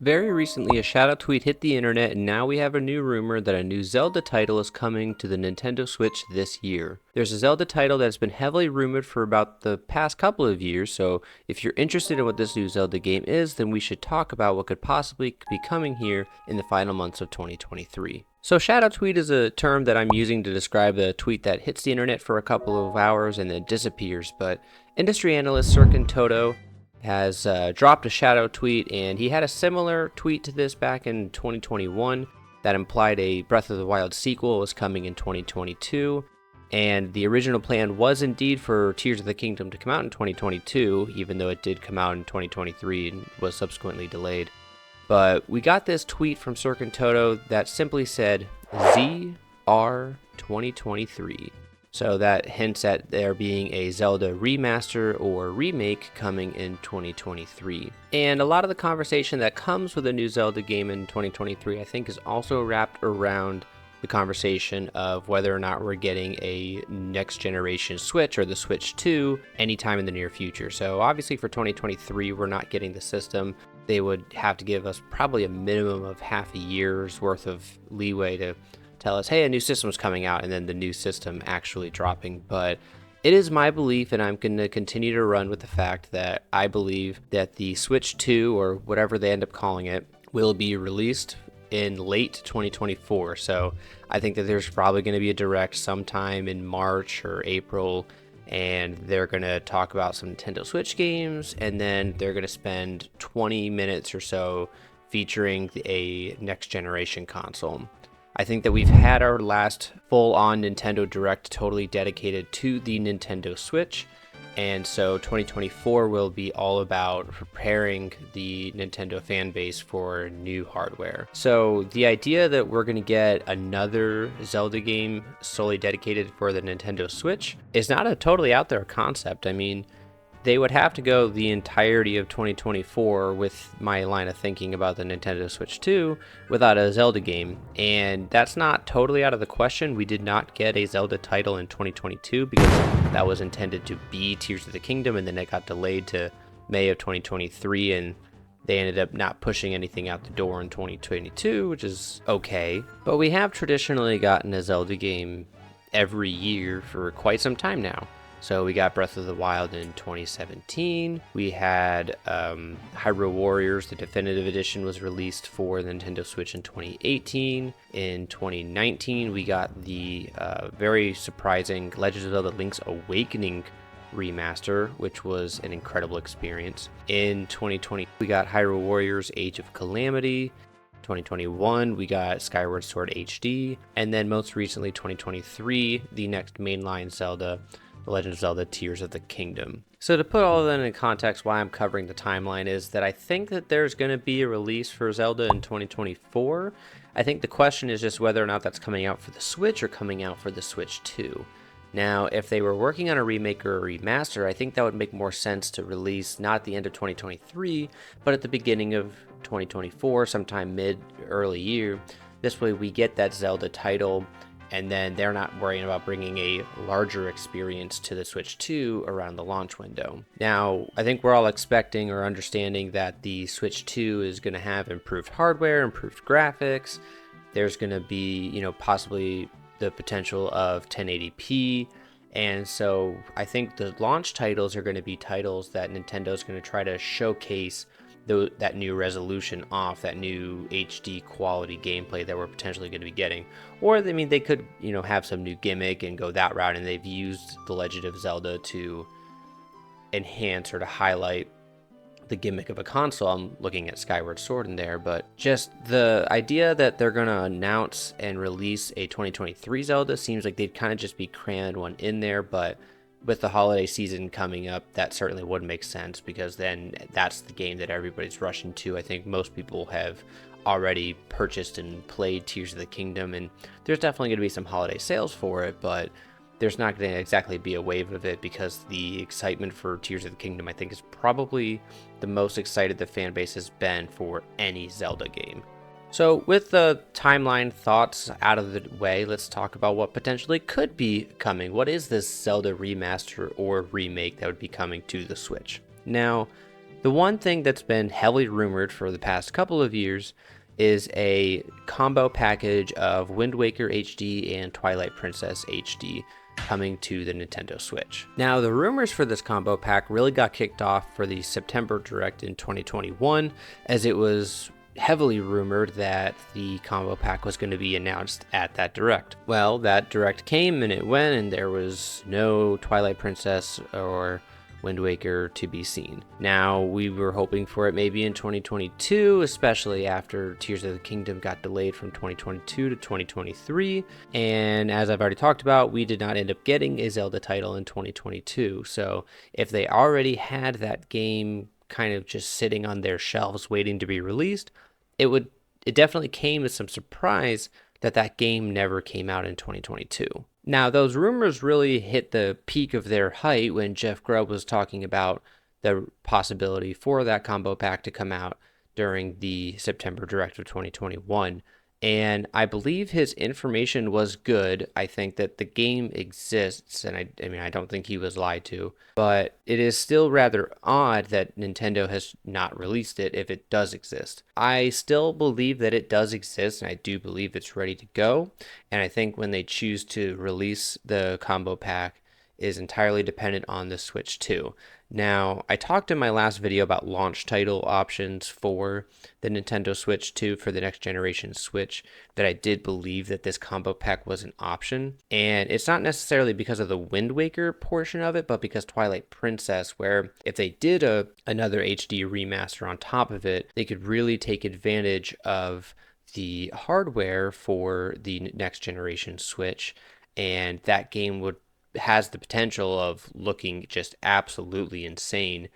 Very recently, a shoutout tweet hit the internet, and now we have a new rumor that a new Zelda title is coming to the Nintendo Switch this year. There's a Zelda title that's been heavily rumored for about the past couple of years, so if you're interested in what this new Zelda game is, then we should talk about what could possibly be coming here in the final months of 2023. So shoutout tweet is a term that I'm using to describe a tweet that hits the internet for a couple of hours and then disappears, but industry analyst Serkan Toto has dropped a shadow tweet, and he had a similar tweet to this back in 2021 that implied a Breath of the Wild sequel was coming in 2022, and the original plan was indeed for Tears of the Kingdom to come out in 2022, even though it did come out in 2023 and was subsequently delayed. But we got this tweet from Serkan Toto that simply said ZR 2023. So that hints at there being a Zelda remaster or remake coming in 2023. And a lot of the conversation that comes with a new Zelda game in 2023, I think, is also wrapped around the conversation of whether or not we're getting a next generation Switch or the Switch 2 anytime in the near future. So obviously for 2023, we're not getting the system. They would have to give us probably a minimum of half a year's worth of leeway to tell us, hey, a new system's coming out, and then the new system actually dropping. But it is my belief, and I'm going to continue to run with the fact that I believe that the Switch 2, or whatever they end up calling it, will be released in late 2024. So I think that there's probably going to be a direct sometime in March or April, and they're going to talk about some Nintendo Switch games, and then they're going to spend 20 minutes or so featuring a next generation console. I think that we've had our last full-on Nintendo Direct totally dedicated to the Nintendo Switch, and so 2024 will be all about preparing the Nintendo fan base for new hardware. So the idea that we're going to get another Zelda game solely dedicated for the Nintendo Switch is not a totally out there concept. I mean, they would have to go the entirety of 2024 with my line of thinking about the Nintendo Switch 2 without a Zelda game, and that's not totally out of the question. We did not get a Zelda title in 2022 because that was intended to be Tears of the Kingdom, and then it got delayed to May of 2023, and they ended up not pushing anything out the door in 2022, which is okay. But we have traditionally gotten a Zelda game every year for quite some time now. So we got Breath of the Wild in 2017. We had Hyrule Warriors, the definitive edition, was released for the Nintendo Switch in 2018. In 2019, we got the very surprising Legend of Zelda Link's Awakening remaster, which was an incredible experience. In 2020, we got Hyrule Warriors Age of Calamity. 2021, we got Skyward Sword HD. And then most recently, 2023, the next mainline Zelda, The Legend of Zelda Tears of the Kingdom. So to put all of that in context, why I'm covering the timeline is that I think that there's going to be a release for Zelda in 2024. I think the question is just whether or not that's coming out for the Switch or coming out for the Switch 2. Now, if they were working on a remake or a remaster, I think that would make more sense to release not at the end of 2023, but at the beginning of 2024, sometime mid-early year. This way we get that Zelda title, and then they're not worrying about bringing a larger experience to the Switch 2 around the launch window. Now, I think we're all expecting or understanding that the Switch 2 is going to have improved hardware, improved graphics. There's going to be, possibly the potential of 1080p. And so I think the launch titles are going to be titles that Nintendo's going to try to showcase that new resolution off, that new HD quality gameplay that we're potentially going to be getting. Or, they could, have some new gimmick and go that route, and they've used The Legend of Zelda to enhance or to highlight the gimmick of a console. I'm looking at Skyward Sword in there, but just the idea that they're going to announce and release a 2023 Zelda seems like they'd kind of just be cramming one in there, but with the holiday season coming up, that certainly would make sense, because then that's the game that everybody's rushing to. I think most people have already purchased and played Tears of the Kingdom, and there's definitely going to be some holiday sales for it, but there's not going to exactly be a wave of it, because the excitement for Tears of the Kingdom, I think, is probably the most excited the fan base has been for any Zelda game. So with the timeline thoughts out of the way, let's talk about what potentially could be coming. What is this Zelda remaster or remake that would be coming to the Switch? Now, The one thing that's been heavily rumored for the past couple of years is a combo package of Wind Waker HD and Twilight Princess HD coming to the Nintendo Switch. Now, the rumors for this combo pack really got kicked off for the September Direct in 2021, as it was heavily rumored that the combo pack was going to be announced at that Direct. Well, that Direct came and it went, and there was no Twilight Princess or Wind Waker to be seen. Now, we were hoping for it maybe in 2022, especially after Tears of the Kingdom got delayed from 2022 to 2023. And as I've already talked about, we did not end up getting a Zelda title in 2022. So if they already had that game kind of just sitting on their shelves waiting to be released, it definitely came as some surprise that that game never came out in 2022. Now, those rumors really hit the peak of their height when Jeff Grubb was talking about the possibility for that combo pack to come out during the September Direct of 2021. And I believe his information was good. I think that the game exists, and I don't think he was lied to, but it is still rather odd that Nintendo has not released it if it does exist. I still believe that it does exist, and I do believe it's ready to go. And I think when they choose to release the combo pack is entirely dependent on the Switch 2. Now, I talked in my last video about launch title options for the Nintendo Switch 2 for the next generation Switch, that I did believe that this combo pack was an option. And it's not necessarily because of the Wind Waker portion of it, but because Twilight Princess, where if they did another HD remaster on top of it, they could really take advantage of the hardware for the next generation Switch, and that game has the potential of looking just absolutely insane.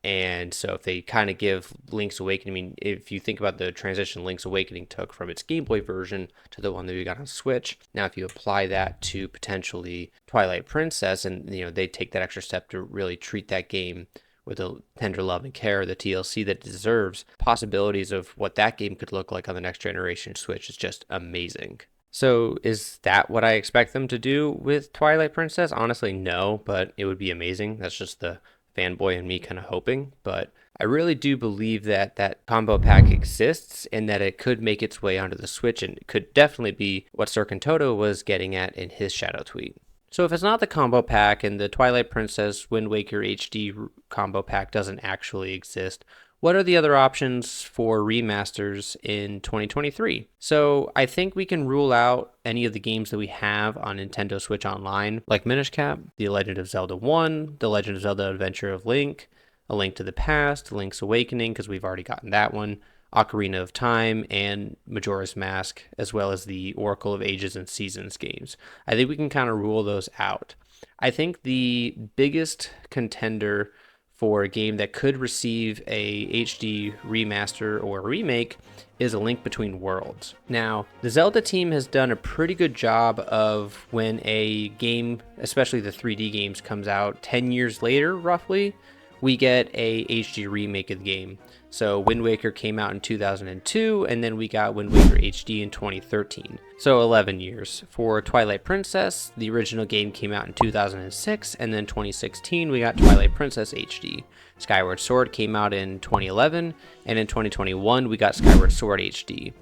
And so if they kind of give Link's Awakening, I mean, if you think about the transition Link's Awakening took from its Game Boy version to the one that we got on Switch, now if you apply that to potentially Twilight Princess, and they take that extra step to really treat that game with the tender love and care, the TLC that it deserves, possibilities of what that game could look like on the next generation Switch is just amazing. So is that what I expect them to do with Twilight Princess? Honestly, no, but it would be amazing. That's just the fanboy in me kind of hoping. But I really do believe that that combo pack exists and that it could make its way onto the Switch, and it could definitely be what Serkan Toto was getting at in his shadow tweet. So if it's not the combo pack and the Twilight Princess Wind Waker HD combo pack doesn't actually exist, what are the other options for remasters in 2023? So I think we can rule out any of the games that we have on Nintendo Switch Online, like Minish Cap, The Legend of Zelda 1, The Legend of Zelda Adventure of Link, A Link to the Past, Link's Awakening, because we've already gotten that one, Ocarina of Time, and Majora's Mask, as well as the Oracle of Ages and Seasons games. I think we can kind of rule those out. I think the biggest contender for a game that could receive a HD remaster or remake is A Link Between Worlds. Now, the Zelda team has done a pretty good job of when a game, especially the 3D games, comes out 10 years later, roughly, we get a HD remake of the game. So Wind Waker came out in 2002, and then we got Wind Waker HD in 2013. So 11 years. For Twilight Princess, the original game came out in 2006, and then 2016 we got Twilight Princess HD. Skyward Sword came out in 2011, and in 2021 we got Skyward Sword HD.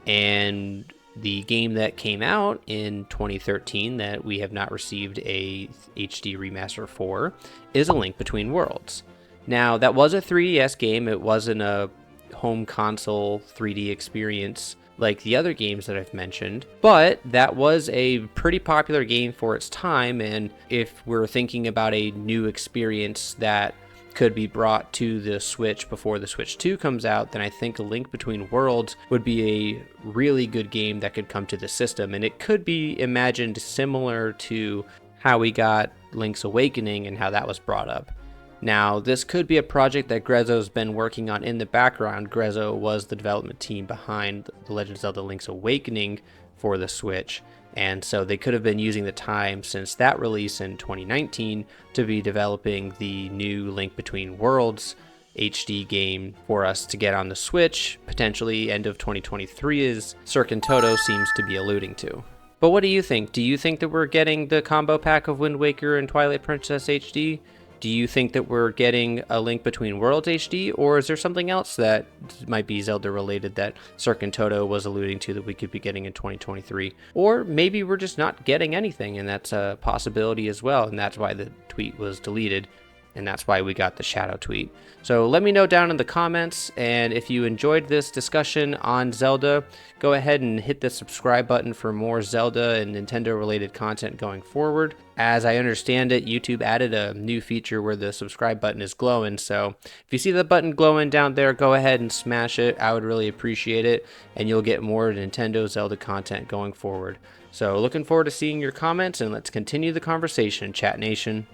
And the game that came out in 2013 that we have not received a HD remaster for is A Link Between Worlds. Now, that was a 3DS game. It wasn't a home console 3D experience like the other games that I've mentioned, but that was a pretty popular game for its time, and if we're thinking about a new experience that could be brought to the Switch before the Switch 2 comes out, then I think A Link Between Worlds would be a really good game that could come to the system, and it could be imagined similar to how we got Link's Awakening and how that was brought up. Now, this could be a project that Grezzo's been working on in the background. Grezzo was the development team behind The Legend of Zelda Link's Awakening for the Switch, and so they could have been using the time since that release in 2019 to be developing the new Link Between Worlds HD game for us to get on the Switch, potentially end of 2023, as Serkan Toto seems to be alluding to. But what do you think? Do you think that we're getting the combo pack of Wind Waker and Twilight Princess HD? Do you think that we're getting a link between Worlds HD, or is there something else that might be Zelda related that Serkan Toto was alluding to that we could be getting in 2023? Or maybe we're just not getting anything, and that's a possibility as well, and that's why the tweet was deleted, and that's why we got the shadow tweet. So let me know down in the comments, and if you enjoyed this discussion on Zelda, go ahead and hit the subscribe button for more Zelda and Nintendo related content going forward. As I understand it, YouTube added a new feature where the subscribe button is glowing, so if you see the button glowing down there, go ahead and smash it. I would really appreciate it, and you'll get more Nintendo Zelda content going forward. So looking forward to seeing your comments, and let's continue the conversation, Chat Nation.